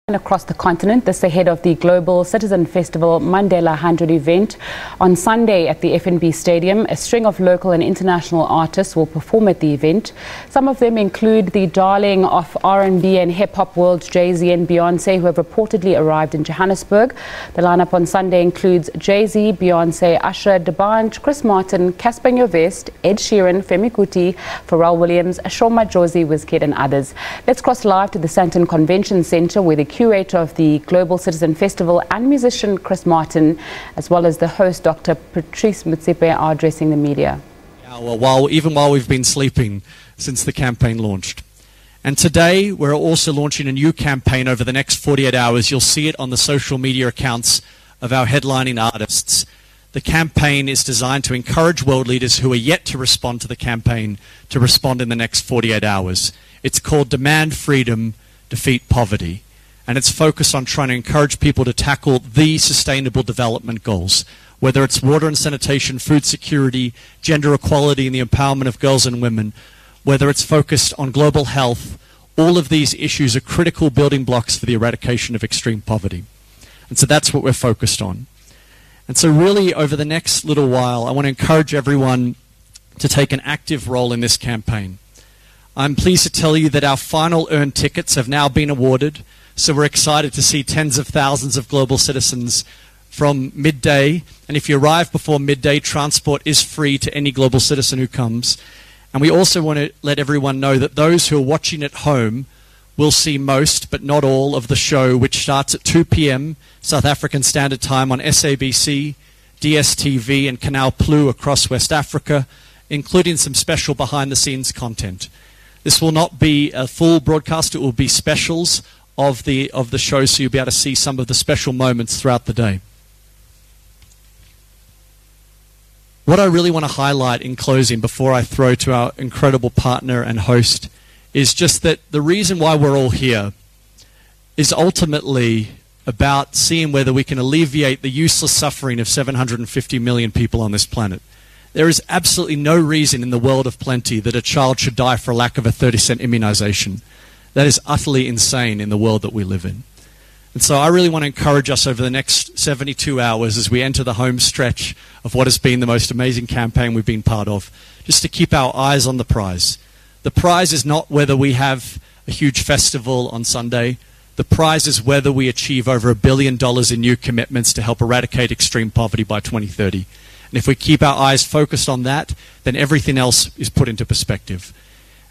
Across the continent, this ahead of the Global Citizen Festival Mandela 100 event. On Sunday at the FNB Stadium, a string of local and international artists will perform at the event. Some of them include the darling of R&B and hip-hop world, Jay-Z and Beyonce, who have reportedly arrived in Johannesburg. The lineup on Sunday includes Jay-Z, Beyonce, Usher, D'banj, Chris Martin, Casper Nyovest, Ed Sheeran, Femi Kuti, Pharrell Williams, Shoma Josie, Wizkid and others. Let's cross live to the Sandton Convention Centre where the curator of the Global Citizen Festival and musician Chris Martin, as well as the host Dr. Patrice Motsepe, are addressing the media. Yeah, well, even while we've been sleeping since the campaign launched. And today we're also launching a new campaign over the next 48 hours. You'll see it on the social media accounts of our headlining artists. The campaign is designed to encourage world leaders who are yet to respond to the campaign to respond in the next 48 hours. It's called Demand Freedom, Defeat Poverty. And it's focused on trying to encourage people to tackle the sustainable development goals, whether it's water and sanitation, food security, gender equality and the empowerment of girls and women, whether it's focused on global health. All of these issues are critical building blocks for the eradication of extreme poverty. And so that's what we're focused on. And so really over the next little while, I want to encourage everyone to take an active role in this campaign. I'm pleased to tell you that our final earned tickets have now been awarded. So we're excited to see tens of thousands of global citizens from midday. And if you arrive before midday, transport is free to any global citizen who comes. And we also want to let everyone know that those who are watching at home will see most, but not all, of the show, which starts at 2 p.m. South African Standard Time on SABC, DSTV and Canal Plus across West Africa, including some special behind-the-scenes content. This will not be a full broadcast, it will be specials of the show, so you'll be able to see some of the special moments throughout the day. What I really want to highlight in closing before I throw to our incredible partner and host is just that the reason why we're all here is ultimately about seeing whether we can alleviate the useless suffering of 750 million people on this planet. There is absolutely no reason in the world of plenty that a child should die for lack of a 30-cent immunization. That is utterly insane in the world that we live in. And so I really want to encourage us over the next 72 hours as we enter the home stretch of what has been the most amazing campaign we've been part of, just to keep our eyes on the prize. The prize is not whether we have a huge festival on Sunday. The prize is whether we achieve over $1 billion in new commitments to help eradicate extreme poverty by 2030. And if we keep our eyes focused on that, then everything else is put into perspective.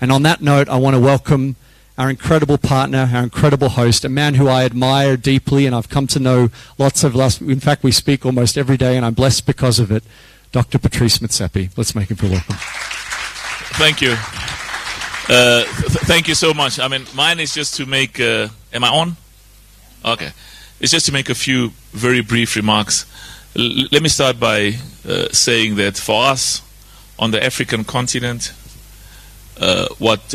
And on that note, I want to welcome our incredible partner, our incredible host, a man who I admire deeply and I've come to know lots of us. In fact, we speak almost every day and I'm blessed because of it, Dr. Patrice Motsepe. Let's make him feel welcome. Thank you. Thank you so much. I mean, mine is just to make, am I on? Okay. It's just to make a few very brief remarks. Let me start by saying that for us on the African continent, what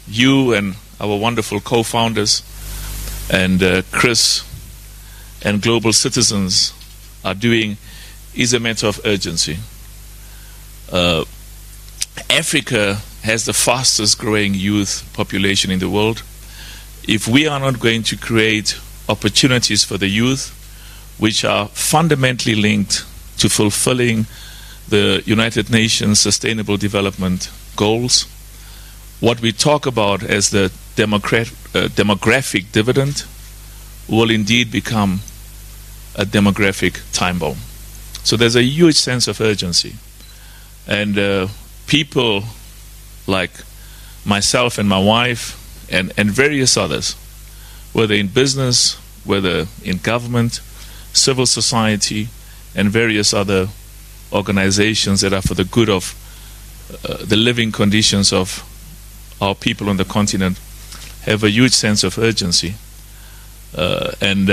you and our wonderful co-founders and Chris and global citizens are doing is a matter of urgency. Africa has the fastest growing youth population in the world. If we are not going to create opportunities for the youth, which are fundamentally linked to fulfilling the United Nations Sustainable Development Goals, what we talk about as the demographic dividend will indeed become a demographic time bomb. So there's a huge sense of urgency. And people like myself and my wife and various others, whether in business, whether in government, civil society, and various other organizations that are for the good of the living conditions of our people on the continent, have a huge sense of urgency. And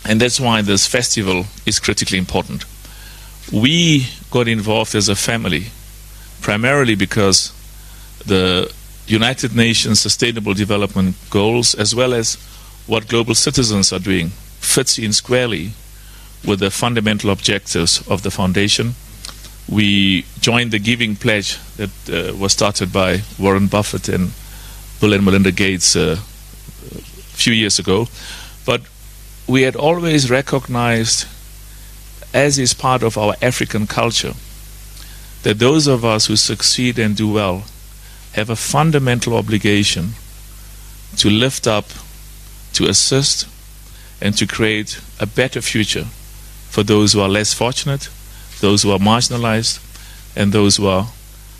that's why this festival is critically important. We got involved as a family primarily because the United Nations Sustainable Development Goals, as well as what global citizens are doing, fits in squarely with the fundamental objectives of the foundation. We joined the giving pledge that was started by Warren Buffett and Bill and Melinda Gates few years ago. But we had always recognized, as is part of our African culture, that those of us who succeed and do well have a fundamental obligation to lift up, to assist, and to create a better future for those who are less fortunate, those who are marginalized, and those who are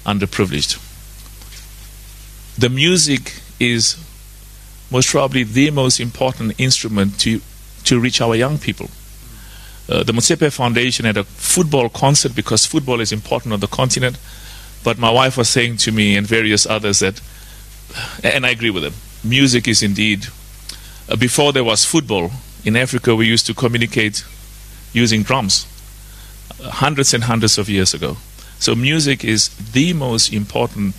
underprivileged. The music is most probably the most important instrument to reach our young people. The Motsepe Foundation had a football concert because football is important on the continent, but my wife was saying to me and various others that, and I agree with them, music is indeed, before there was football, in Africa we used to communicate using drums, hundreds and hundreds of years ago. So music is the most important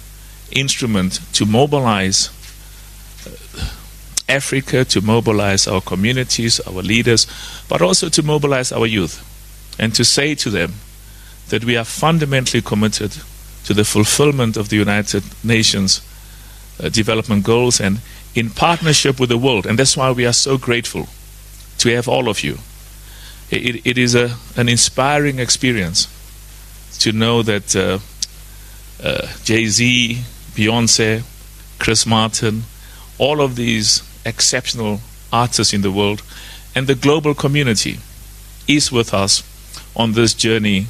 instrument to mobilize Africa, to mobilize our communities, our leaders, but also to mobilize our youth and to say to them that we are fundamentally committed to the fulfillment of the United Nations development goals and in partnership with the world. And that's why we are so grateful to have all of you. It is an inspiring experience to know that Jay-Z, Beyonce, Chris Martin, all of these exceptional artists in the world and the global community is with us on this journey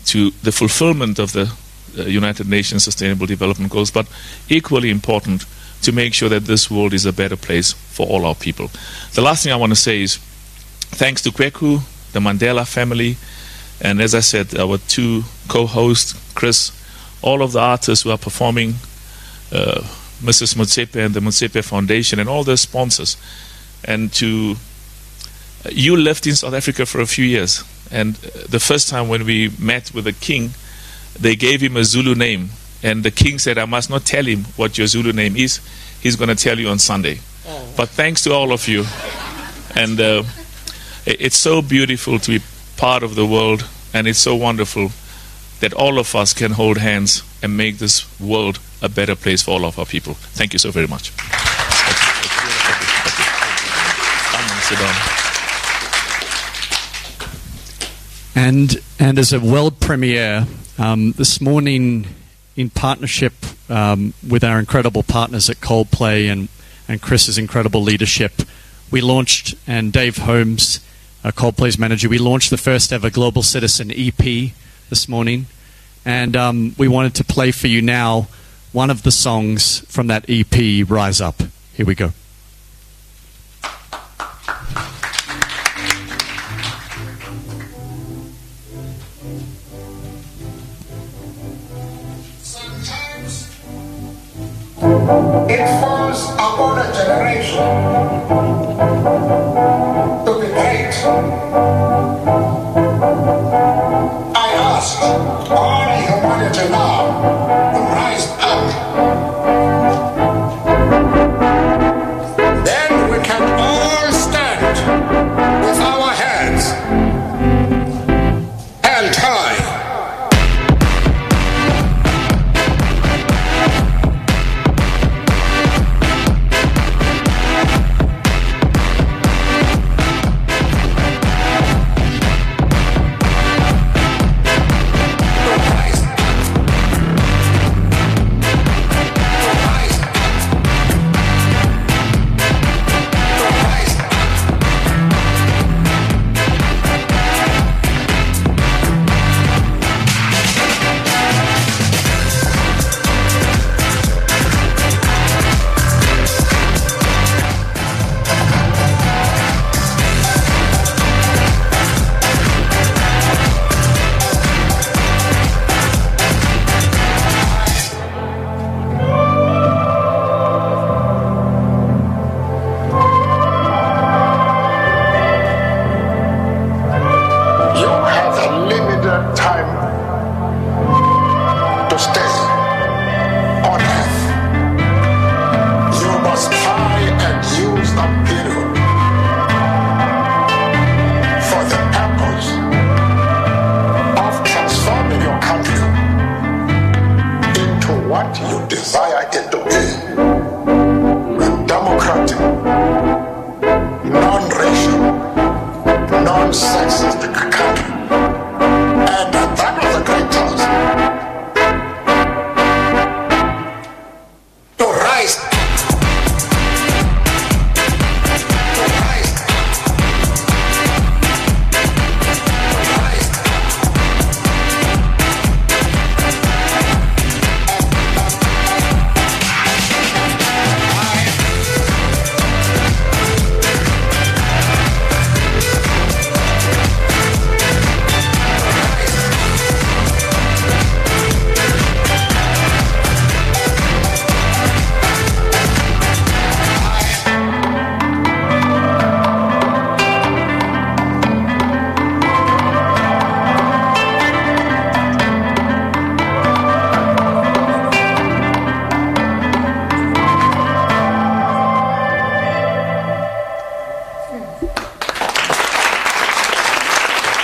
to the fulfillment of the United Nations Sustainable Development Goals, but equally important to make sure that this world is a better place for all our people. The last thing I want to say is thanks to Kweku, the Mandela family, and as I said, our two co-hosts, Chris, all of the artists who are performing, Mrs. Motsepe and the Motsepe Foundation and all the sponsors. And to you lived in South Africa for a few years, and the first time when we met with the king, they gave him a Zulu name, and the king said, I must not tell him what your Zulu name is, he's going to tell you on Sunday. But thanks to all of you, and it's so beautiful to be part of the world, and it's so wonderful that all of us can hold hands and make this world a better place for all of our people. Thank you so very much. Sit down. And as a world premiere, this morning, in partnership with our incredible partners at Coldplay and Chris's incredible leadership, we launched, and Dave Holmes, Coldplay's manager, we launched the first ever Global Citizen EP this morning. And we wanted to play for you now one of the songs from that EP, Rise Up. Here we go. Sometimes it falls upon a generation to be great. I ask all humanity now, rise up. Then we can all stand with our heads held high.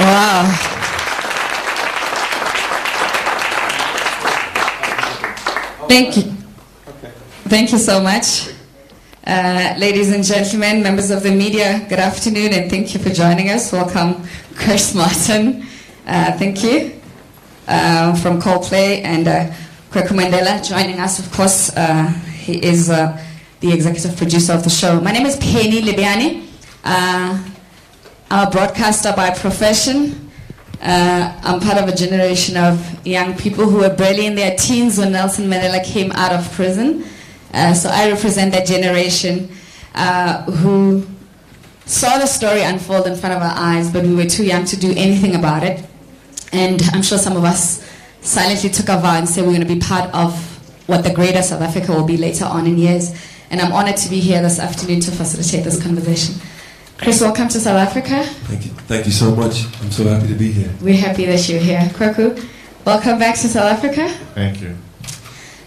Wow. Thank you. Thank you so much. Ladies and gentlemen, members of the media, good afternoon and thank you for joining us. Welcome, Chris Martin. Thank you. From Coldplay, and Kwaku Mandela joining us, of course. He is the executive producer of the show. My name is Penny Libiani. I'm a broadcaster by profession. I'm part of a generation of young people who were barely in their teens when Nelson Mandela came out of prison. So I represent that generation who saw the story unfold in front of our eyes, but we were too young to do anything about it. And I'm sure some of us silently took a vow and said we're going to be part of what the greater South Africa will be later on in years. And I'm honored to be here this afternoon to facilitate this conversation. Chris, welcome to South Africa. Thank you. Thank you so much. I'm so happy to be here. We're happy that you're here. Kwaku, welcome back to South Africa. Thank you.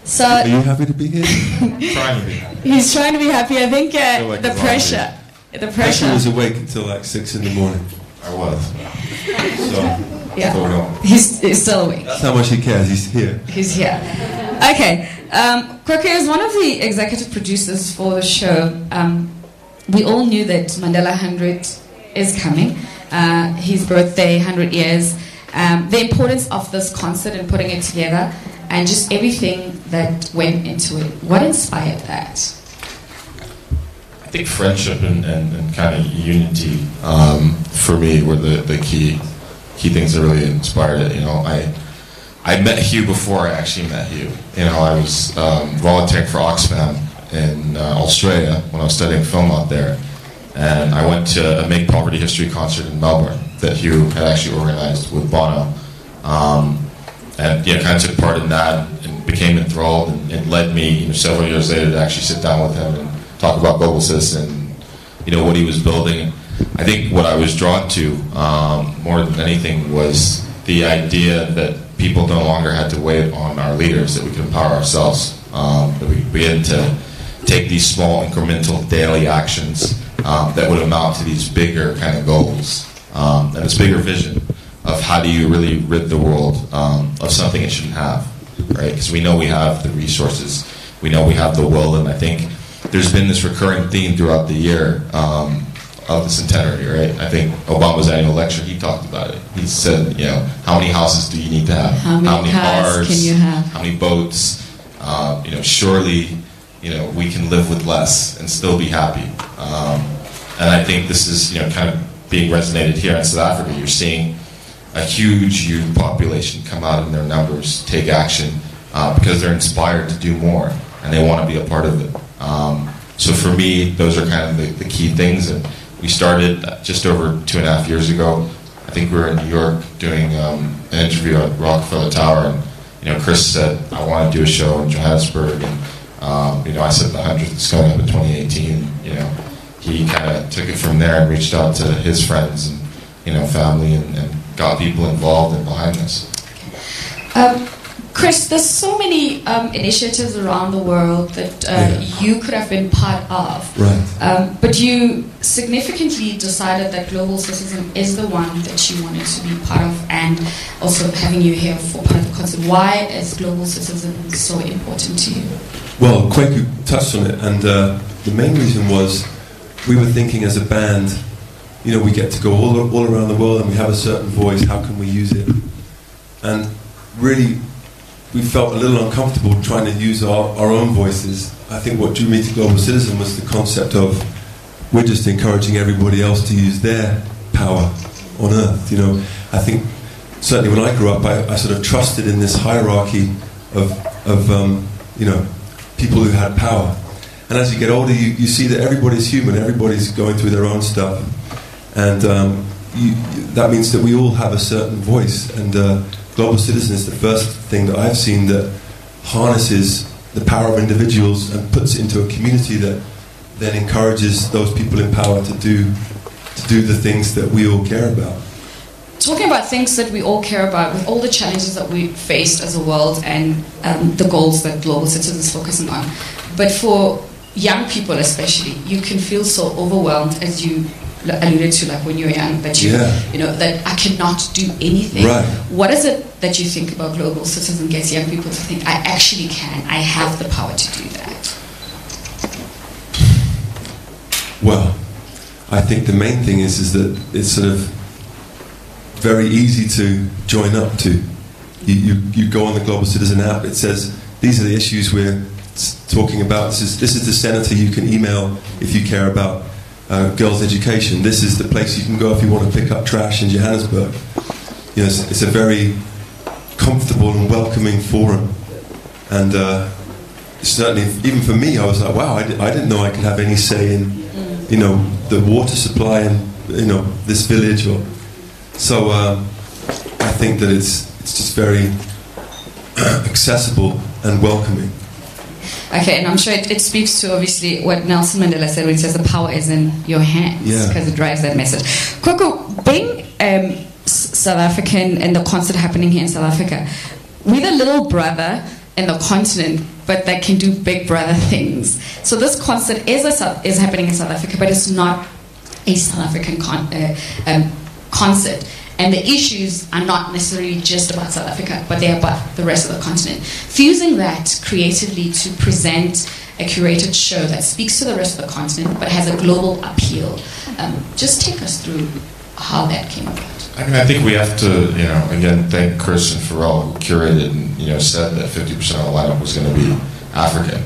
So, are you happy to be here? Trying to be happy. He's trying to be happy. I think like the pressure. The He pressure. was awake until like 6 in the morning. I was. So, Yeah. so no. He's still awake. That's how much he cares. He's here. He's here. Okay. Kwaku is one of the executive producers for the show. We all knew that Mandela 100 is coming. His birthday, 100 years. The importance of this concert and putting it together, and just everything that went into it. What inspired that? I think friendship and kind of unity for me were the key things that really inspired it. You know, I met Hugh before I actually met Hugh. You know, I was volunteering for Oxfam in Australia when I was studying film out there, and I went to a Make Poverty History concert in Melbourne that Hugh had actually organized with Bono, and yeah, kind of took part in that and became enthralled, and it led me, several years later to actually sit down with him and talk about Global Citizen, what he was building. I think what I was drawn to more than anything was the idea that people no longer had to wait on our leaders, that we could empower ourselves, that we begin to take these small incremental daily actions that would amount to these bigger kind of goals, and this bigger vision of how do you really rid the world of something it shouldn't have, right? Because we know we have the resources, we know we have the will, and I think there's been this recurring theme throughout the year of the centenary, right? I think Obama's annual lecture, he talked about it. He said, how many houses do you need to have? How many cars cars can you have? How many boats? Surely, we can live with less and still be happy. And I think this is, kind of being resonated here in South Africa. You're seeing a huge youth population come out in their numbers, take action, because they're inspired to do more, and they want to be a part of it. So for me, those are kind of the key things. And we started just over 2.5 years ago. I think we were in New York doing an interview at Rockefeller Tower, and Chris said, I want to do a show in Johannesburg, and I said the 100th is coming up in 2018. He kind of took it from there and reached out to his friends and family and got people involved and behind this. Chris, there's so many initiatives around the world that you could have been part of. Right. But you significantly decided that Global Citizen is the one that you wanted to be part of, and also having you here for part of the concert. Why is Global Citizen so important to you? Well, Kwaku touched on it, and the main reason was we were thinking as a band, we get to go all around the world and we have a certain voice, how can we use it? And really, we felt a little uncomfortable trying to use our own voices. I think what drew me to Global Citizen was the concept of we're just encouraging everybody else to use their power on earth. I think certainly when I grew up, I sort of trusted in this hierarchy of people who had power. And as you get older, you see that everybody's human, everybody's going through their own stuff. And that means that we all have a certain voice. And Global Citizen is the first thing that I've seen that harnesses the power of individuals and puts it into a community that then encourages those people in power to do the things that we all care about. Talking about things that we all care about, with all the challenges that we faced as a world and the goals that Global Citizen is focusing on. But for young people especially, you can feel so overwhelmed as you alluded to, like when you were young, that you know, that I cannot do anything. Right. What is it that you think about Global Citizen gets young people to think, I actually can, I have the power to do that? Well, I think the main thing is that it's sort of very easy to join up to. You go on the Global Citizen app, it says, these are the issues we're talking about. This is the senator you can email if you care about girls' education. This is the place you can go if you want to pick up trash in Johannesburg. You know, it's a very comfortable and welcoming forum. And certainly, even for me, I was like, wow, I didn't know I could have any say in, you know, the water supply in, you know, this village. Or so I think that it's just very accessible and welcoming. Okay, and I'm sure it speaks to obviously what Nelson Mandela said when he says the power is in your hands, because it drives that message. Koko, being South African and the concert happening here in South Africa, we're the little brother in the continent, but that can do big brother things. So this concert is happening in South Africa, but it's not a South African concert. And the issues are not necessarily just about South Africa, but they're about the rest of the continent. Fusing that creatively to present a curated show that speaks to the rest of the continent, but has a global appeal. Just take us through how that came about. I mean, I think we have to, you know, again, thank Chris and Pharrell, who curated and, you know, said that 50% of the lineup was going to be African.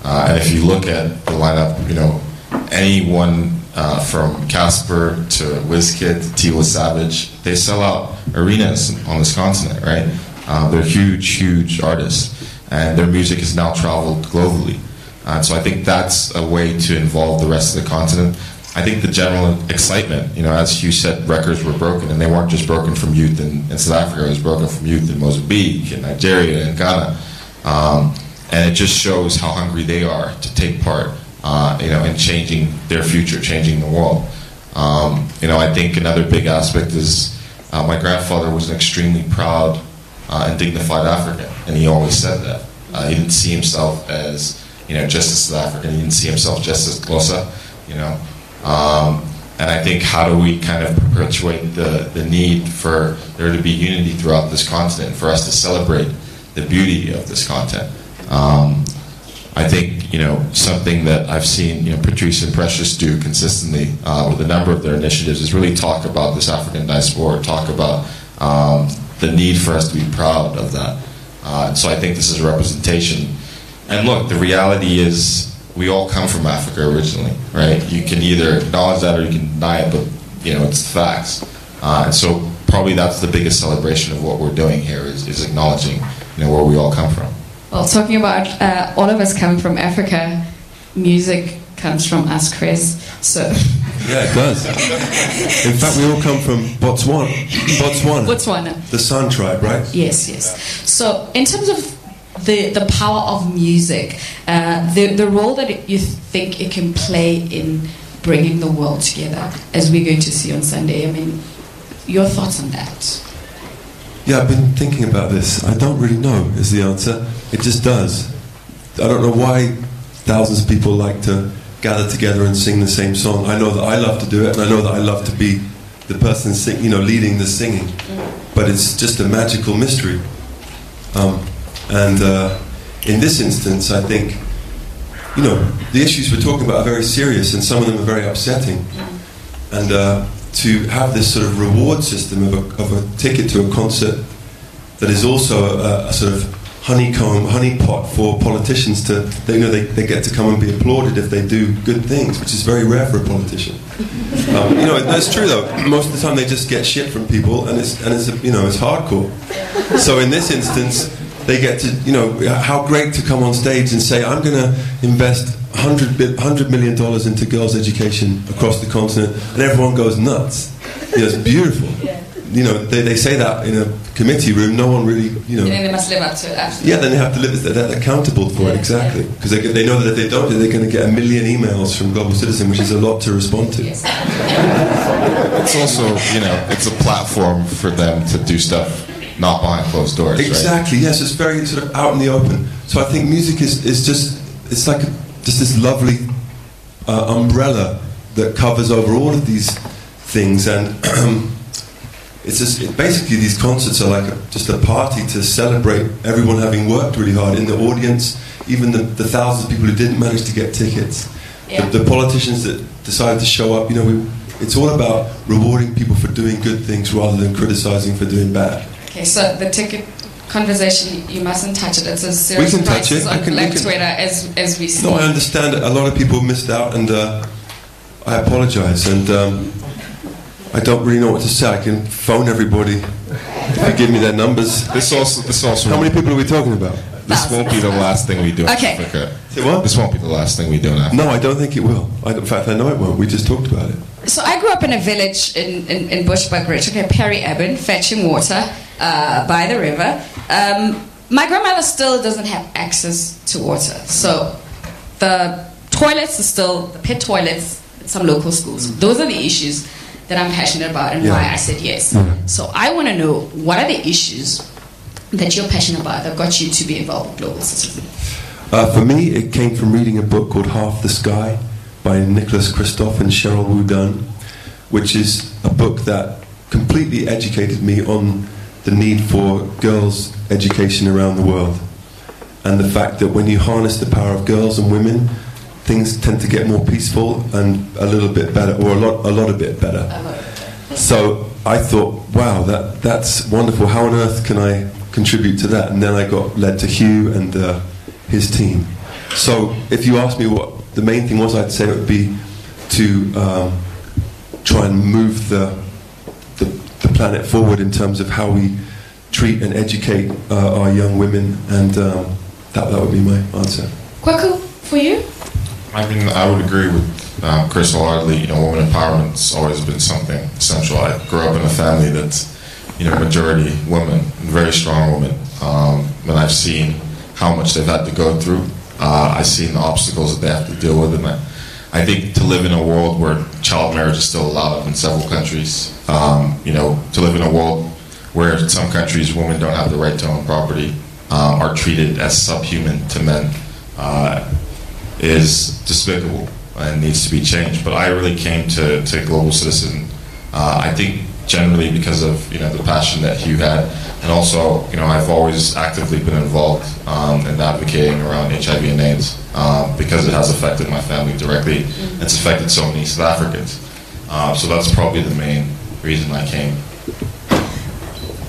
And if you look at the lineup, you know, anyone from Casper to WizKid to Tiwa Savage, they sell out arenas on this continent, right? They're huge artists, and their music has now traveled globally. So I think that's a way to involve the rest of the continent. I think the general excitement, you know, as Hugh said, records were broken, and they weren't just broken from youth in South Africa, it was broken from youth in Mozambique, in Nigeria, and Ghana. And it just shows how hungry they are to take part, you know, in changing their future, changing the world. You know, I think another big aspect is my grandfather was an extremely proud and dignified African, and he always said that. He didn't see himself as, you know, just a South African. He didn't see himself just as Xhosa, you know. And I think, how do we kind of perpetuate the need for there to be unity throughout this continent, for us to celebrate the beauty of this content? I think, you know, something that I've seen, you know, Patrice and Precious do consistently with a number of their initiatives is really talk about this African diaspora, talk about the need for us to be proud of that. So I think this is a representation. And look, the reality is we all come from Africa originally, right? You can either acknowledge that or you can deny it, but, you know, it's facts. And so probably that's the biggest celebration of what we're doing here is acknowledging, you know, where we all come from. Well, talking about all of us coming from Africa, music comes from us, Chris. So yeah, it does. In fact, we all come from Botswana. The San tribe, right? Yes. So in terms of the power of music, the role that you think it can play in bringing the world together, as we're going to see on Sunday, I mean, your thoughts on that? Yeah, I've been thinking about this. I don't really know is the answer. It just does. I don't know why thousands of people like to gather together and sing the same song. I know that I love to do it, and I know that I love to be the person leading the singing. But it's just a magical mystery. And in this instance, I think, you know, the issues we're talking about are very serious, and some of them are very upsetting. And to have this sort of reward system of a ticket to a concert that is also a sort of honeypot for politicians to, they get to come and be applauded if they do good things, which is very rare for a politician. You know, that's true though. Most of the time they just get shit from people, and it's hardcore. So in this instance, they get to, you know, how great to come on stage and say, I'm going to invest $100 million into girls' education across the continent, and everyone goes nuts. You know, it's beautiful. Yeah. You know, they say that in a committee room. No one really, you know. And then they must live up to it. Absolutely. Yeah, then they have to live. They're accountable for it, exactly, because they know that if they don't, they're going to get 1 million emails from Global Citizen, which is a lot to respond to. Yes. It's also, you know, it's a platform for them to do stuff not behind closed doors. Exactly. Right? Yes, it's very sort of out in the open. So I think music is just, it's like just this lovely umbrella that covers over all of these things, and basically these concerts are like just a party to celebrate everyone having worked really hard in the audience, even the thousands of people who didn't manage to get tickets, the politicians that decided to show up. It's all about rewarding people for doing good things rather than criticizing for doing bad. Okay, so the ticket conversation, you mustn't touch it. It's a serious we can touch it. On Black Twitter as we see. No, I understand a lot of people missed out, and I apologize, and I don't really know what to say. I can phone everybody if you give me their numbers. This also. How many people are we talking about? This won't be the last thing we do in Africa. Say what? This won't be the last thing we do in Africa. No, I don't think it will. In fact, I know it won't. We just talked about it. So I grew up in a village in Bushbuckridge, Perry Eben, fetching water by the river. My grandmother still doesn't have access to water. So the toilets are still the pit toilets at some local schools. Those are the issues that I'm passionate about and why I said yes. So I want to know, what are the issues that you're passionate about that got you to be involved with Global Citizen? For me, it came from reading a book called Half the Sky by Nicholas Kristof and Cheryl Wu Dunn, which is a book that completely educated me on the need for girls' education around the world, and the fact that when you harness the power of girls and women, things tend to get more peaceful and a little bit better, or a lot a bit better. So I thought, wow, that's wonderful. How on earth can I contribute to that? And then I got led to Hugh and his team. So if you ask me what the main thing was, I'd say it would be to try and move the planet forward in terms of how we treat and educate our young women, and that would be my answer. Kwaku, for you? I mean, I would agree with Chris wholeheartedly. Women empowerment's always been something essential. I grew up in a family that's, majority women, very strong women, and I've seen how much they've had to go through. I've seen the obstacles that they have to deal with, and I think to live in a world where child marriage is still allowed in several countries, to live in a world where in some countries women don't have the right to own property, are treated as subhuman to men, is despicable and needs to be changed. But I really came to Global Citizen, I think generally because of the passion that Hugh had, and also I've always actively been involved in advocating around HIV and AIDS because it has affected my family directly. It's affected so many South Africans, so that's probably the main reason I came.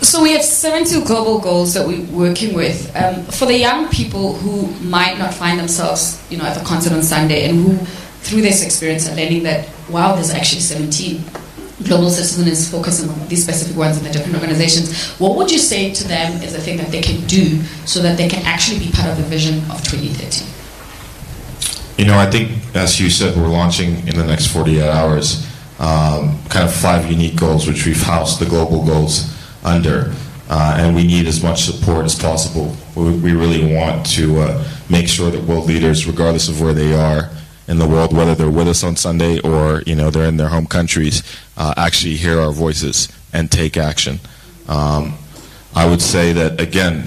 So we have 72 global goals that we're working with. For the young people who might not find themselves at the concert on Sunday, and who through this experience are learning that, wow, there's actually 17. Global Citizen is focusing on these specific ones in the different organizations. What would you say to them is the thing that they can do so that they can actually be part of the vision of 2030? I think, as you said, we're launching in the next 48 hours kind of 5 unique goals, which we've housed the global goals under, and we need as much support as possible. We really want to make sure that world leaders, regardless of where they are in the world, whether they're with us on Sunday or they're in their home countries, actually hear our voices and take action. I would say that again,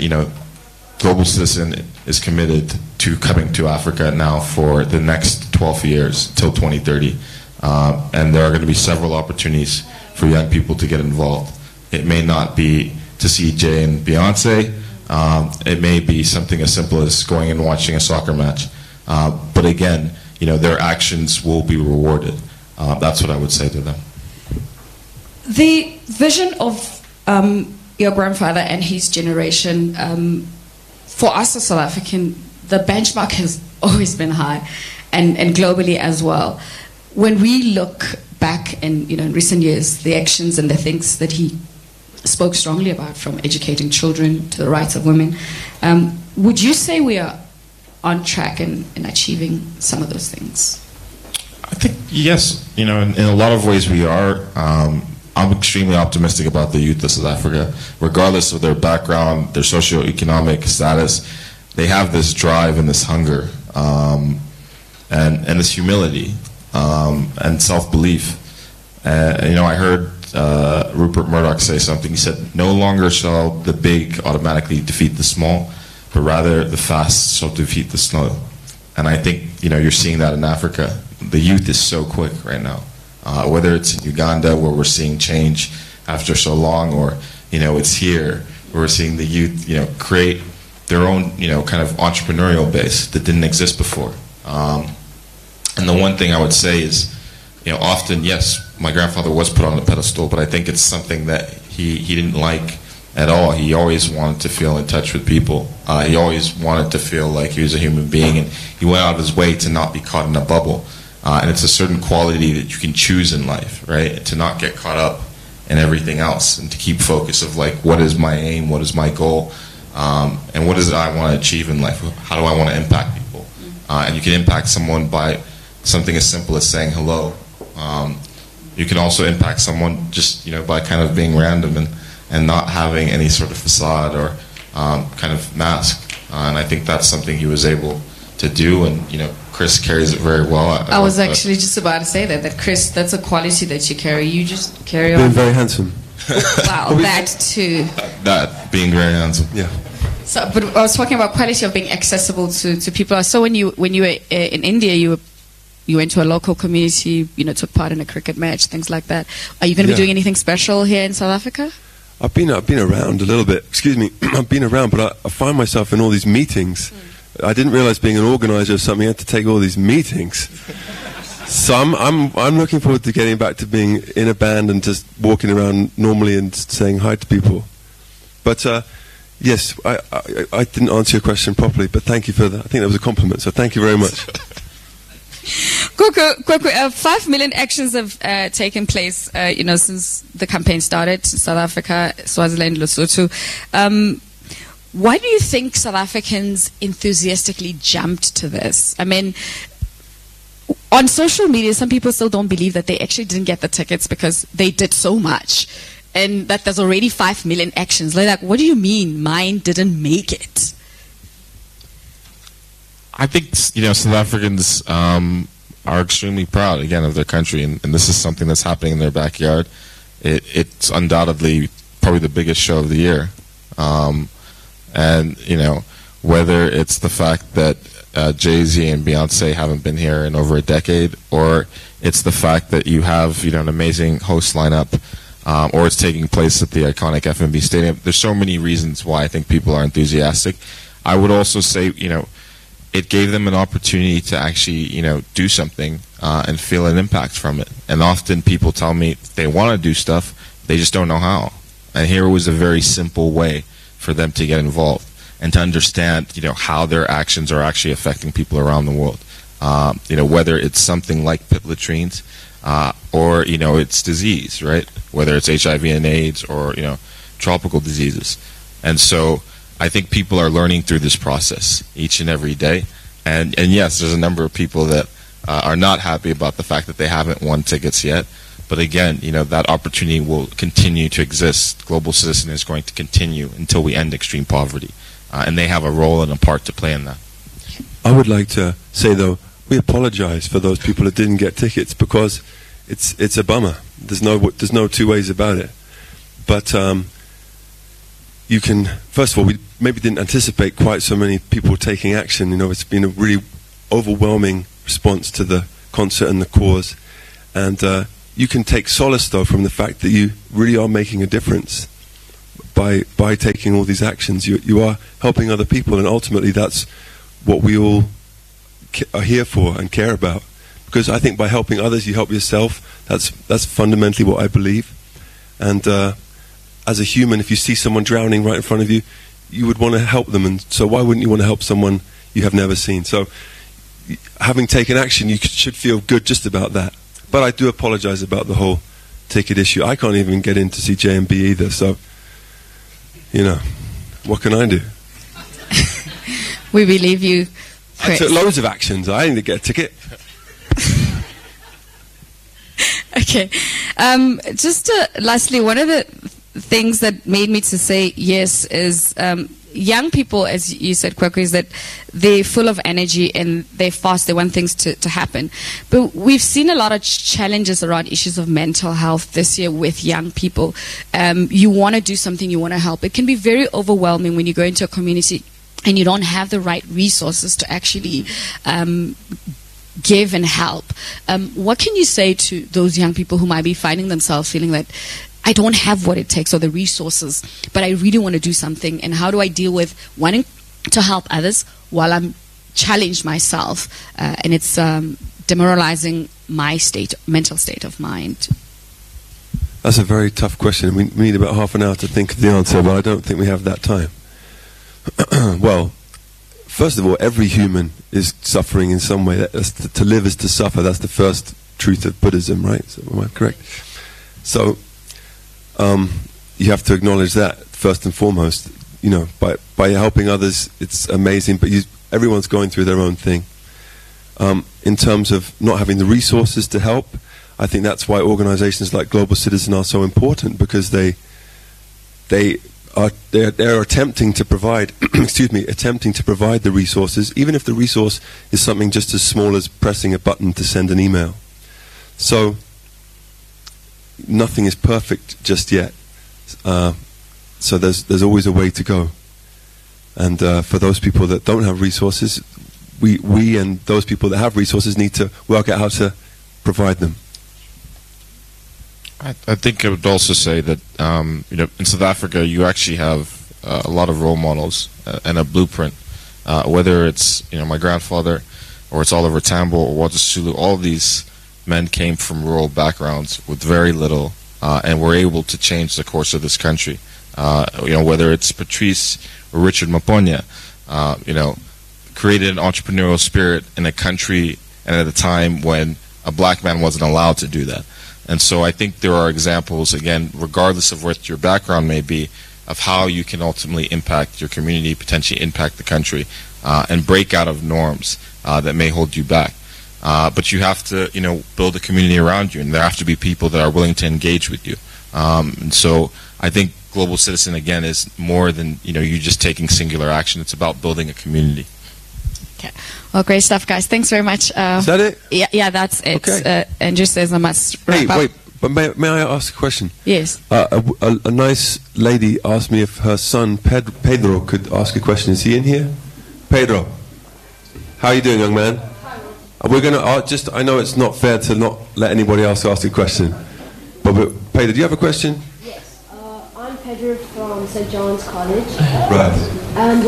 Global Citizen is committed to coming to Africa now for the next 12 years till 2030, and there are going to be several opportunities for young people to get involved. It may not be to see Jay and Beyonce. It may be something as simple as going and watching a soccer match. But again, their actions will be rewarded. That's what I would say to them. The vision of your grandfather and his generation, for us as South African, the benchmark has always been high, and globally as well. When we look back in recent years, the actions and the things that he spoke strongly about, from educating children to the rights of women, would you say we are on track in achieving some of those things? I think yes. In a lot of ways we are. I'm extremely optimistic about the youth of South Africa, regardless of their background, their socioeconomic status. They have this drive and this hunger, and this humility, and self-belief. I heard Rupert Murdoch say something. He said, "No longer shall the big automatically defeat the small, but rather the fast shall defeat the slow." And I think you're seeing that in Africa. the youth is so quick right now. Whether it's in Uganda, where we're seeing change after so long, or it's here where we're seeing the youth create their own kind of entrepreneurial base that didn't exist before. And the one thing I would say is, often, yes, my grandfather was put on a pedestal, but I think it's something that he didn't like at all. He always wanted to feel in touch with people. He always wanted to feel like he was a human being, and he went out of his way to not be caught in a bubble. And it's a certain quality that you can choose in life, right? To not get caught up in everything else, and to keep focus of like, what is my aim, what is my goal, and what is it I want to achieve in life? How do I want to impact people? And you can impact someone by something as simple as saying hello. You can also impact someone just by kind of being random and not having any sort of facade or kind of mask. And I think that's something he was able to do, and Chris carries it very well. I was actually just about to say that Chris, that's a quality that you carry. You just carry on. Being very handsome. Wow, that too. That being very handsome. Yeah. So, but I was talking about quality of being accessible to people. I saw when you were in India, you went to a local community, took part in a cricket match, things like that. Are you going to be doing anything special here in South Africa? I've been around a little bit. Excuse me. I've been around, but I find myself in all these meetings. I didn't realize being an organizer of something, I had to take all these meetings. So I'm looking forward to getting back to being in a band and just walking around normally and saying hi to people. But yes, I didn't answer your question properly, but thank you for that. I think that was a compliment, so thank you very much. Kwekwe, 5 million actions have taken place, since the campaign started. South Africa, Swaziland, Lesotho. Why do you think South Africans enthusiastically jumped to this? I mean, on social media, some people still don't believe that they actually didn't get the tickets because they did so much, and that there's already 5 million actions. Like, what do you mean mine didn't make it? I think South Africans are extremely proud again of their country, and this is something that's happening in their backyard. It's undoubtedly probably the biggest show of the year, and whether it's the fact that Jay-Z and Beyonce haven't been here in over a decade, or it's the fact that you have an amazing host lineup, or it's taking place at the iconic FNB Stadium. There's so many reasons why I think people are enthusiastic. I would also say it gave them an opportunity to actually, do something and feel an impact from it. And often people tell me they want to do stuff, they just don't know how. And here was a very simple way for them to get involved and to understand, how their actions are actually affecting people around the world. Whether it's something like pit latrines, or it's disease, right? Whether it's HIV and AIDS, or tropical diseases. And so I think people are learning through this process each and every day. And yes, there's a number of people that are not happy about the fact that they haven't won tickets yet. But again, that opportunity will continue to exist. Global Citizen is going to continue until we end extreme poverty. And they have a role and a part to play in that. I would like to say, though, we apologize for those people that didn't get tickets, because it's a bummer. There's no two ways about it. But you can, first of all, we maybe didn't anticipate quite so many people taking action. It's been a really overwhelming response to the concert and the cause. And you can take solace, though, from the fact that you really are making a difference by taking all these actions. You are helping other people, and ultimately that's what we all are here for and care about. Because I think by helping others, you help yourself. That's fundamentally what I believe. And as a human, if you see someone drowning right in front of you, you would want to help them. And so why wouldn't you want to help someone you have never seen? So having taken action, you should feel good just about that. But I do apologize about the whole ticket issue. I can't even get in to see JMB either. So, what can I do? We believe you, Chris. I took loads of actions. I didn't get a ticket. Okay. Just lastly, one of the things that made me to say yes is young people, as you said, Kwekwe, is that they're full of energy and they're fast, they want things to happen. But we've seen a lot of challenges around issues of mental health this year with young people. You want to do something, you want to help. It can be very overwhelming when you go into a community and you don't have the right resources to actually give and help. What can you say to those young people who might be finding themselves feeling that I don't have what it takes or the resources, but I really want to do something, and how do I deal with wanting to help others while I'm challenged myself, and it's demoralizing my mental state of mind? That's a very tough question. We need about half an hour to think of the answer, but I don't think we have that time. Well, first of all, every human is suffering in some way. To live is to suffer. That's the first truth of Buddhism, right? So, am I correct? So, you have to acknowledge that first and foremost. You know, by helping others, it's amazing. But everyone's going through their own thing. In terms of not having the resources to help, I think that's why organizations like Global Citizen are so important, because they're attempting to provide attempting to provide the resources, even if the resource is something just as small as pressing a button to send an email. So nothing is perfect just yet. So there's always a way to go. And for those people that don't have resources, we and those people that have resources need to work out how to provide them. I think I would also say that in South Africa you actually have a lot of role models and a blueprint. Whether it's my grandfather, or it's Oliver Tambo or Walter Sisulu, all of these men came from rural backgrounds with very little, and were able to change the course of this country. Whether it's Patrice or Richard Maponya, created an entrepreneurial spirit in a country and at a time when a black man wasn't allowed to do that. And so I think there are examples, again, regardless of what your background may be, of how you can ultimately impact your community, potentially impact the country, and break out of norms that may hold you back. But you have to, build a community around you, and there have to be people that are willing to engage with you. And so I think Global Citizen, again, is more than, you just taking singular action. It's about building a community. Okay. Well, great stuff, guys. Thanks very much. Is that it? Yeah, that's it. Okay. Andrew says I must wrap up. Wait, but may I ask a question? Yes. A nice lady asked me if her son, Pedro, could ask a question. Is he in here? Pedro, how are you doing, young man? We're going to I know it's not fair to not let anybody else ask a question. But Pedro, do you have a question? I'm Pedro from St. John's College. Right. And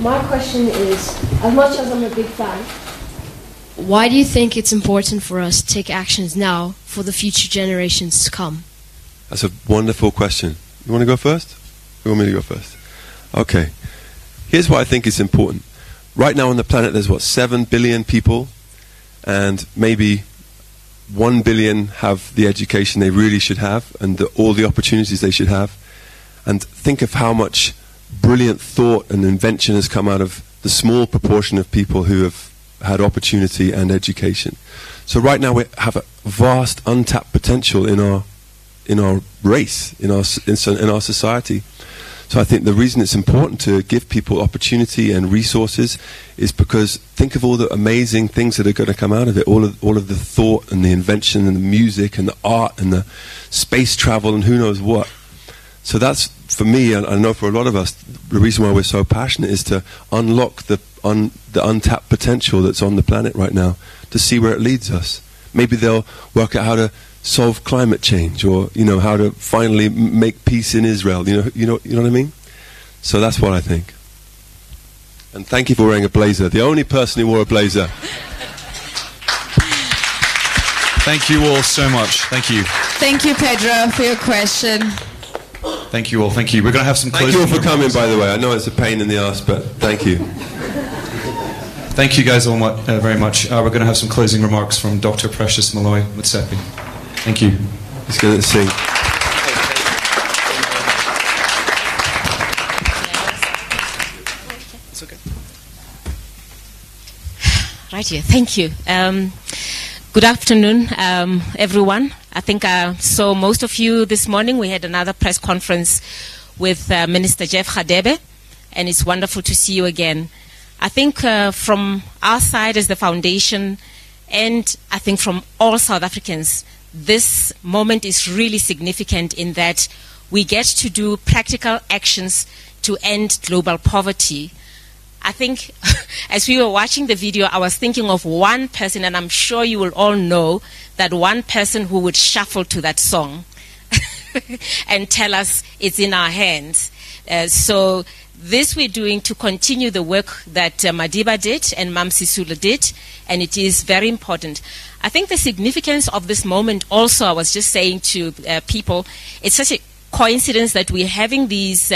my question is, as much as I'm a big fan, why do you think it's important for us to take actions now for the future generations to come? That's a wonderful question. You want to go first? You want me to go first? Okay. Here's why I think it's important. Right now on the planet there's 7 billion people, and maybe 1 billion have the education they really should have and all the opportunities they should have. And think of how much brilliant thought and invention has come out of the small proportion of people who have had opportunity and education. So right now we have a vast untapped potential in our race, in our society. So I think the reason it's important to give people opportunity and resources is because think of all the amazing things that are going to come out of it, all of the thought and the invention and the music and the art and the space travel and who knows what. So that's, for me, and I know for a lot of us, the reason why we're so passionate is to unlock the untapped potential that's on the planet right now, to see where it leads us. Maybe they'll work out how to solve climate change, or how to finally make peace in Israel. You know what I mean? So that's what I think. And thank you for wearing a blazer. The only person who wore a blazer. Thank you all so much. Thank you. Thank you, Pedro, for your question. Thank you all. Thank you. We're going to have some closing Thank you all for remarks. coming, by the way. I know it's a pain in the ass, but thank you. Thank you guys all very much. We're going to have some closing remarks from Dr. Precious Malloy Motsepe. Thank you. He's going to sing. It's okay. Right here. Thank you. Good afternoon, everyone. I think I saw most of you this morning. We had another press conference with Minister Jeff Radebe, and it's wonderful to see you again. I think from our side as the foundation, and I think from all South Africans, this moment is really significant in that we get to do practical actions to end global poverty. I think as we were watching the video, I was thinking of one person, and I'm sure you will all know that one person who would shuffle to that song and tell us it's in our hands. So this we're doing to continue the work that Madiba did and Mam Sisulu did, and it is very important. I think the significance of this moment also, I was just saying to people, it's such a coincidence that we're having these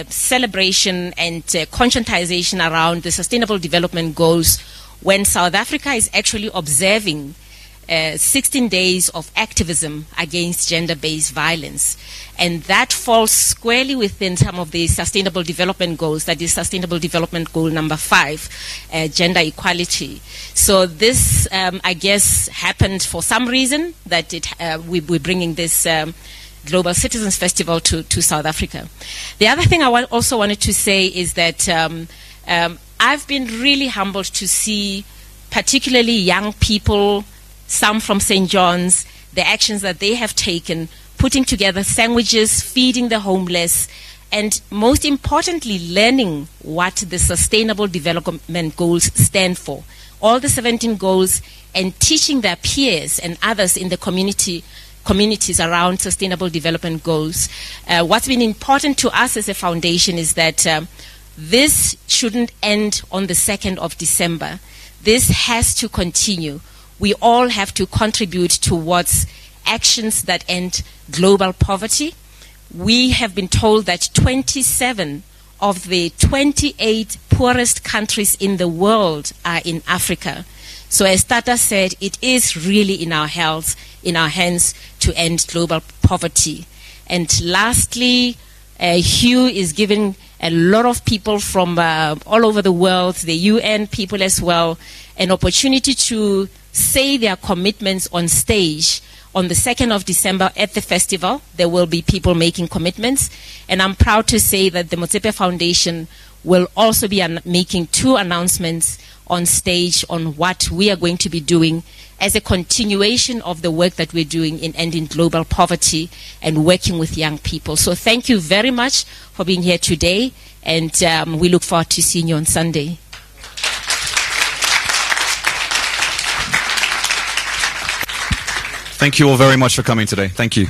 celebration and conscientization around the Sustainable Development Goals when South Africa is actually observing 16 days of activism against gender-based violence. And that falls squarely within some of the Sustainable Development Goals, that is Sustainable Development Goal number 5, gender equality. So this, I guess, happened for some reason that we're bringing this Global Citizens Festival to South Africa. The other thing I also wanted to say is that I've been really humbled to see particularly young people, some from St. John's, the actions that they have taken, putting together sandwiches, feeding the homeless, and most importantly, learning what the Sustainable Development Goals stand for. All the 17 goals, and teaching their peers and others in the communities around Sustainable Development Goals. What's been important to us as a foundation is that this shouldn't end on the 2nd of December. This has to continue. We all have to contribute towards actions that end global poverty. We have been told that 27 of the 28 poorest countries in the world are in Africa. So as Tata said, it is really in our hands to end global poverty. And lastly, Hugh is giving a lot of people from all over the world, the UN people as well, an opportunity to say their commitments on stage. On the 2nd of December at the festival, there will be people making commitments. And I'm proud to say that the Motsepe Foundation will also be making 2 announcements on stage on what we are going to be doing as a continuation of the work that we're doing in ending global poverty and working with young people. So thank you very much for being here today, and we look forward to seeing you on Sunday. Thank you all very much for coming today. Thank you.